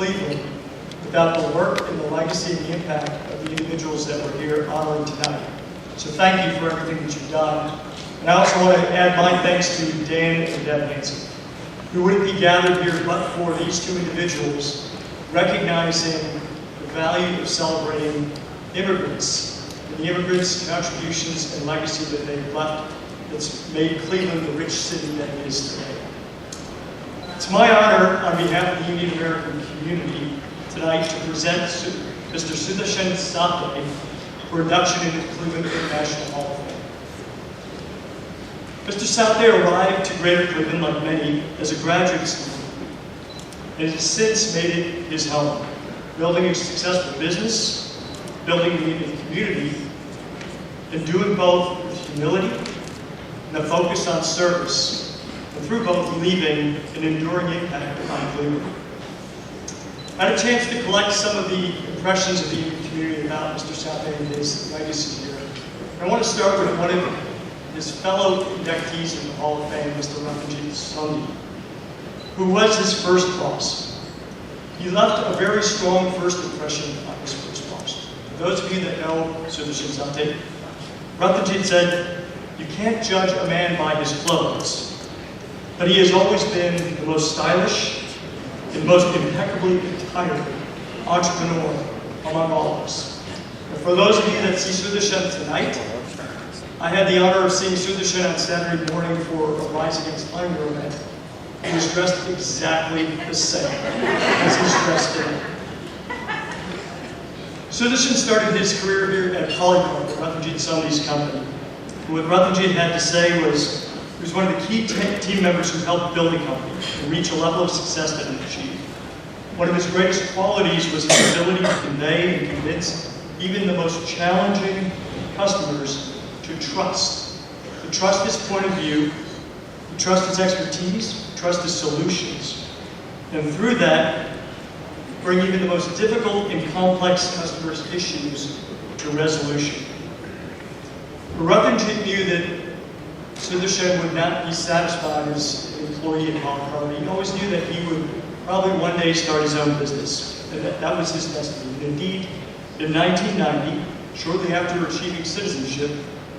Cleveland without the work and the legacy and the impact of the individuals that we're here honoring tonight. So thank you for everything that you've done. And I also want to add my thanks to Dan and Deb Hansen. We wouldn't be gathered here but for these two individuals recognizing the value of celebrating immigrants and the immigrants' contributions and legacy that they've left that's made Cleveland the rich city that it is today. It's my honor on behalf of the Indian American community tonight to present Mr. Sudarshan Sathe for induction into the Cleveland International Hall of Fame. Mr. Sathe arrived to Greater Cleveland, like many, as a graduate student and has since made it his home, building a successful business, building the Indian community, and doing both with humility and a focus on service, and through both leaving an enduring impact on Cleveland. I had a chance to collect some of the impressions of the Indian community about Mr. Sathe and his legacy here. I want to start with one of his fellow inductees in the Hall of Fame, Mr. Sathe, who was his first boss. He left a very strong first impression on his first boss. For those of you that know Sudarshan Sathe, Rathanjit said, "You can't judge a man by his clothes," but he has always been the most stylish and most impeccably attired entrepreneur among all of us. And for those of you that see Sudarshan tonight, I had the honor of seeing Sudarshan on Saturday morning for a Rise Against Hunger event. He was dressed exactly the same as he's dressed today. Sudarshan started his career here at Polycarp, Rathanjit Sandhi's company. And what Rathanjit had to say was, he was one of the key team members who helped build the company and reach a level of success that it achieved. One of his greatest qualities was his ability to convey and convince even the most challenging customers to trust his point of view, to trust his expertise, to trust his solutions, and through that, bring even the most difficult and complex customers' issues to resolution. Rathanjit knew that Sudarshan would not be satisfied as an employee at Polycarp. He always knew that he would probably one day start his own business, and that was his destiny. And indeed, in 1990, shortly after achieving citizenship,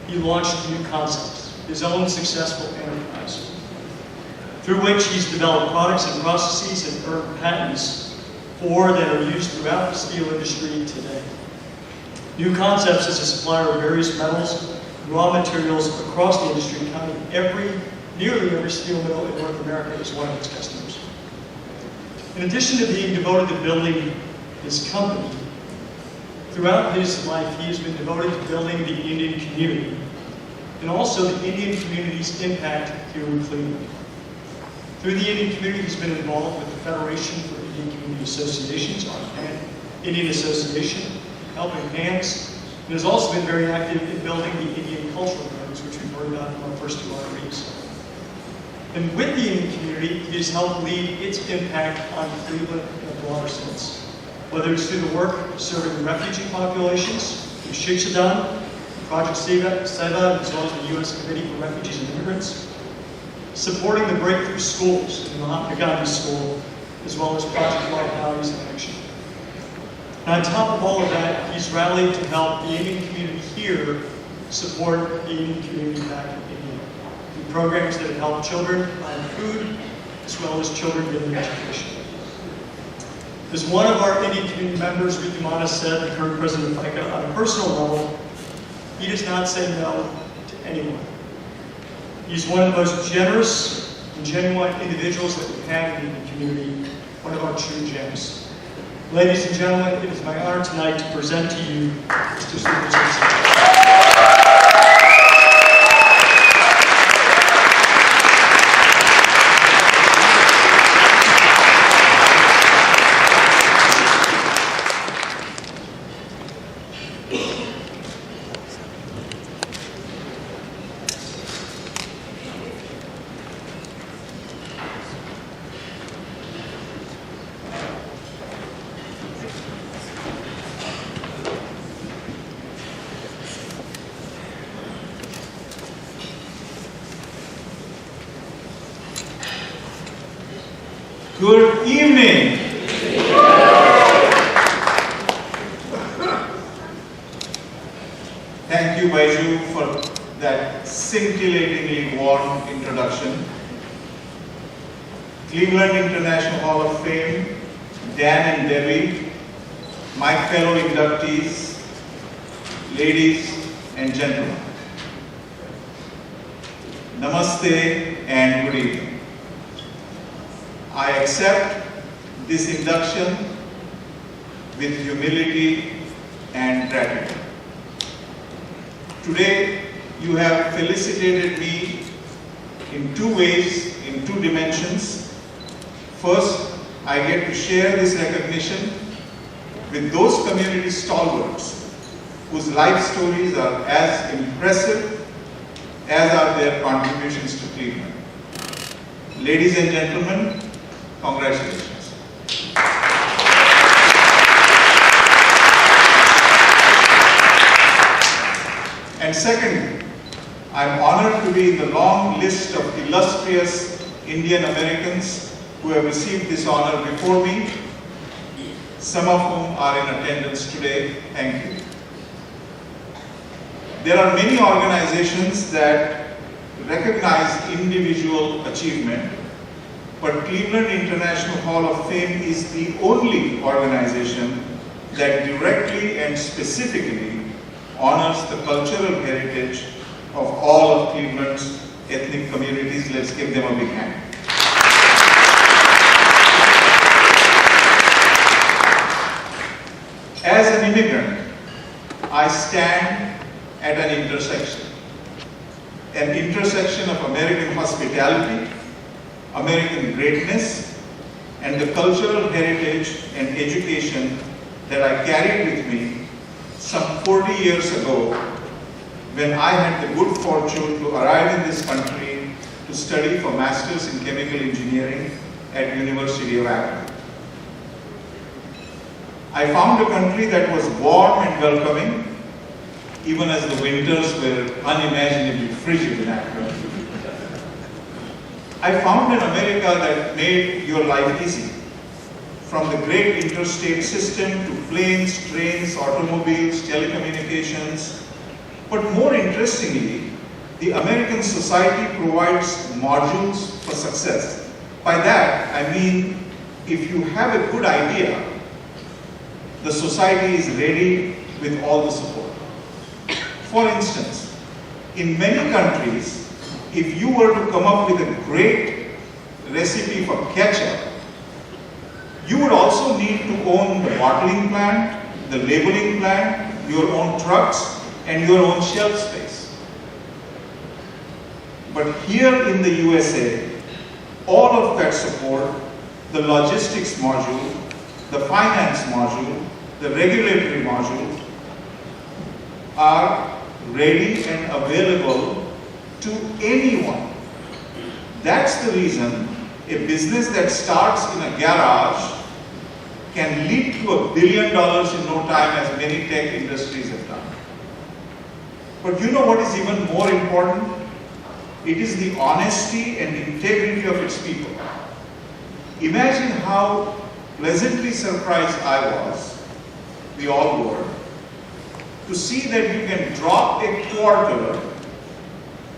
he launched New Concepts, his own successful enterprise, through which he's developed products and processes and earned patents that are used throughout the steel industry today. New Concepts is a supplier of various metals and raw materials across the industry, counting nearly every steel mill in North America as one of its customers. In addition to being devoted to building his company, throughout his life, he has been devoted to building the Indian community and also the Indian community's impact here in Cleveland. Through the Indian community, he's been involved with the Federation for Indian Community Associations, our Indian Association, helping hands, and has also been very active in building the Indian cultural gardens, which we've heard about from our first two honorees. And with the Indian community, he has helped lead its impact on Cleveland in a broader sense. Whether it's through the work serving refugee populations, through Shikshadan, Project Seva, as well as the U.S. Committee for Refugees and Immigrants, supporting the breakthrough schools in Mahatma Gandhi School, as well as Project White Values in Action. And on top of all of that, he's rallied to help the Indian community here support the Indian community back in India, through programs that have helped children find food, as well as children getting education. As one of our Indian community members, Rikumana, said, the current president of FICA, on a personal level, he does not say no to anyone. He's one of the most generous and genuine individuals that we have in the Indian community, one of our true gems. Ladies and gentlemen, it is my honor tonight to present to you Mr. Sudarshan Sathe. Good evening. you, Baiju, for that scintillatingly warm introduction. Cleveland International Hall of Fame, Dan and Debbie, my fellow inductees, ladies and gentlemen. Namaste and good evening. I accept this induction with humility and gratitude. Today, you have felicitated me in two ways, in two dimensions. First, I get to share this recognition with those community stalwarts whose life stories are as impressive as are their contributions to Cleveland. Ladies and gentlemen, congratulations. And second, I'm honored to be in the long list of illustrious Indian Americans who have received this honor before me, some of whom are in attendance today. Thank you. There are many organizations that recognize individual achievement, but Cleveland International Hall of Fame is the only organization that directly and specifically honors the cultural heritage of all of Cleveland's ethnic communities. Let's give them a big hand. As an immigrant, I stand at an intersection of American hospitality, American greatness, and the cultural heritage and education that I carried with me some 40 years ago when I had the good fortune to arrive in this country to study for Masters in Chemical Engineering at University of Akron. I found a country that was warm and welcoming, even as the winters were unimaginably frigid in Akron. I found an America that made your life easy. From the great interstate system to planes, trains, automobiles, telecommunications. But more interestingly, the American society provides modules for success. By that, I mean, if you have a good idea, the society is ready with all the support. For instance, in many countries, if you were to come up with a great recipe for ketchup, you would also need to own the bottling plant, the labeling plant, your own trucks, and your own shelf space. But here in the USA, all of that support, the logistics module, the finance module, the regulatory module, are ready and available to anyone. That's the reason a business that starts in a garage can lead to $1 billion in no time, as many tech industries have done. But you know what is even more important? It is the honesty and integrity of its people. Imagine how pleasantly surprised I was, we all were, to see that you can drop a quarter,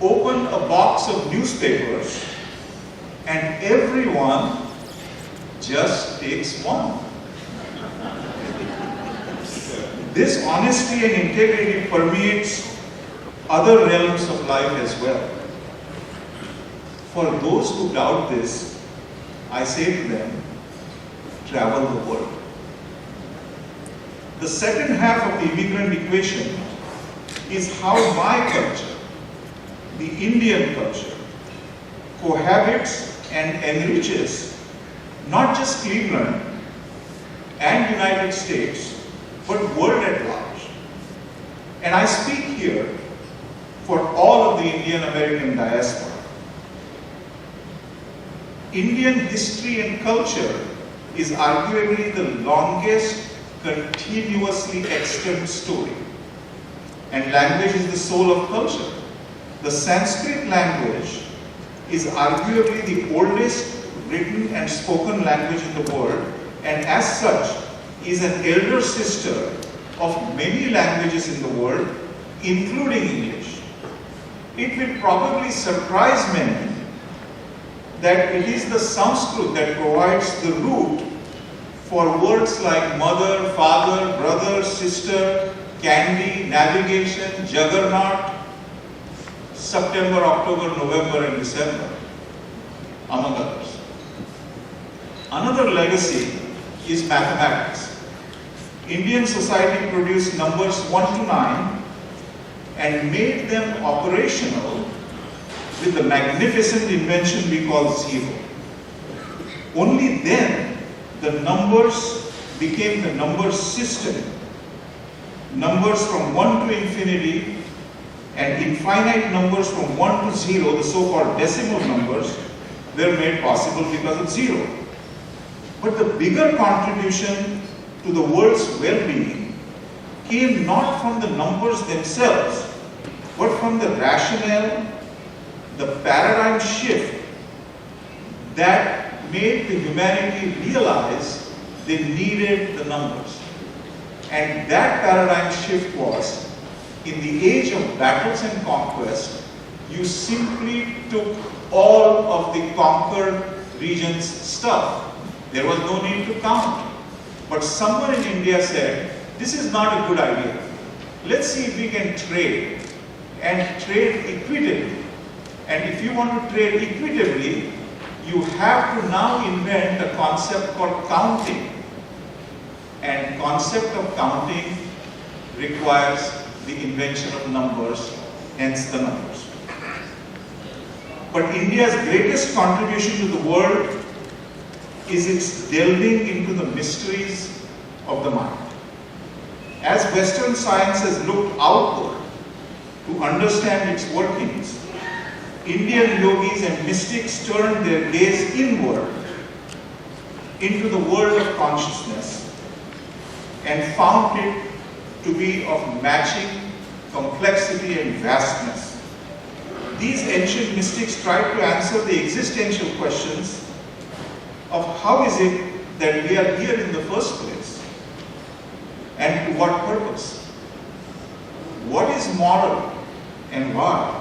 open a box of newspapers, and everyone just takes one. This honesty and integrity permeates other realms of life as well. For those who doubt this, I say to them, travel the world. The second half of the immigrant equation is how my culture, the Indian culture, cohabits and enriches not just Cleveland and United States, but world at large. And I speak here for all of the Indian American diaspora. Indian history and culture is arguably the longest continuously extant story. And language is the soul of culture. The Sanskrit language is arguably the oldest written and spoken language in the world, and as such is an elder sister of many languages in the world, including English. It will probably surprise many that it is the Sanskrit that provides the root for words like mother, father, brother, sister, candy, navigation, juggernaut, September, October, November, and December, among others. Another legacy is mathematics. Indian society produced numbers 1 to 9 and made them operational with the magnificent invention we call zero. Only then the numbers became the number system. Numbers from 1 to infinity and infinite numbers from 1 to 0, the so-called decimal numbers, were made possible because of zero. But the bigger contribution to the world's well-being came not from the numbers themselves, but from the rationale, the paradigm shift that made the humanity realize they needed the numbers. And that paradigm shift was, in the age of battles and conquest, you simply took all of the conquered region's stuff. There was no need to count. But someone in India said, this is not a good idea. Let's see if we can trade, and trade equitably. And if you want to trade equitably, you have to now invent a concept called counting. And concept of counting requires the invention of numbers, hence the numbers. But India's greatest contribution to the world is its delving into the mysteries of the mind. As Western science has looked outward to understand its workings, Indian yogis and mystics turned their gaze inward into the world of consciousness and found it to be of matching complexity and vastness. These ancient mystics tried to answer the existential questions of how is it that we are here in the first place, and to what purpose? What is moral and why?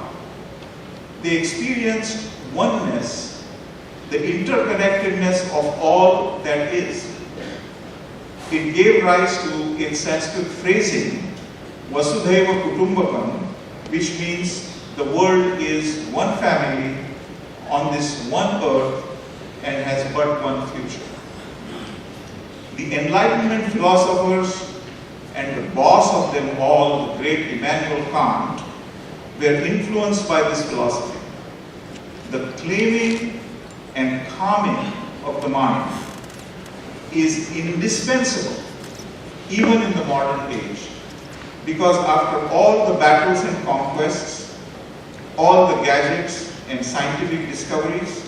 They experienced oneness, the interconnectedness of all that is. It gave rise to, in Sanskrit phrasing, Vasudhaiva Kutumbakam, which means the world is one family on this one earth and has but one future. The Enlightenment philosophers and the boss of them all, the great Immanuel Kant, were influenced by this philosophy. The claiming and calming of the mind is indispensable even in the modern age, because after all the battles and conquests, all the gadgets and scientific discoveries,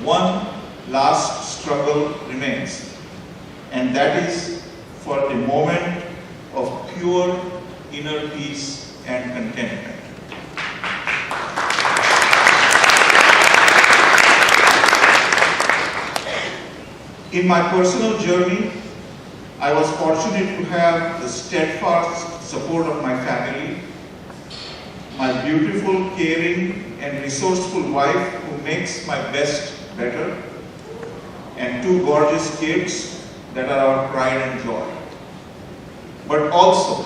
one last struggle remains, and that is for a moment of pure inner peace and contentment. In my personal journey, I was fortunate to have the steadfast support of my family, my beautiful, caring, and resourceful wife who makes my best better, and 2 gorgeous kids that are our pride and joy. But also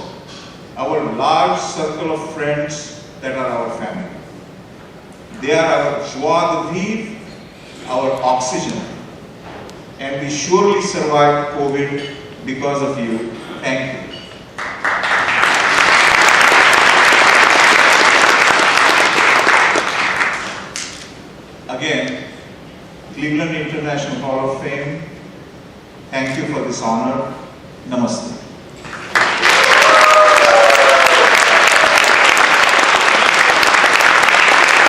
our large circle of friends that are our family. They are our joie de vivre, our oxygen. And we surely survived COVID because of you. Thank you. Again, Cleveland International Hall of Fame, thank you for this honor. Namaste.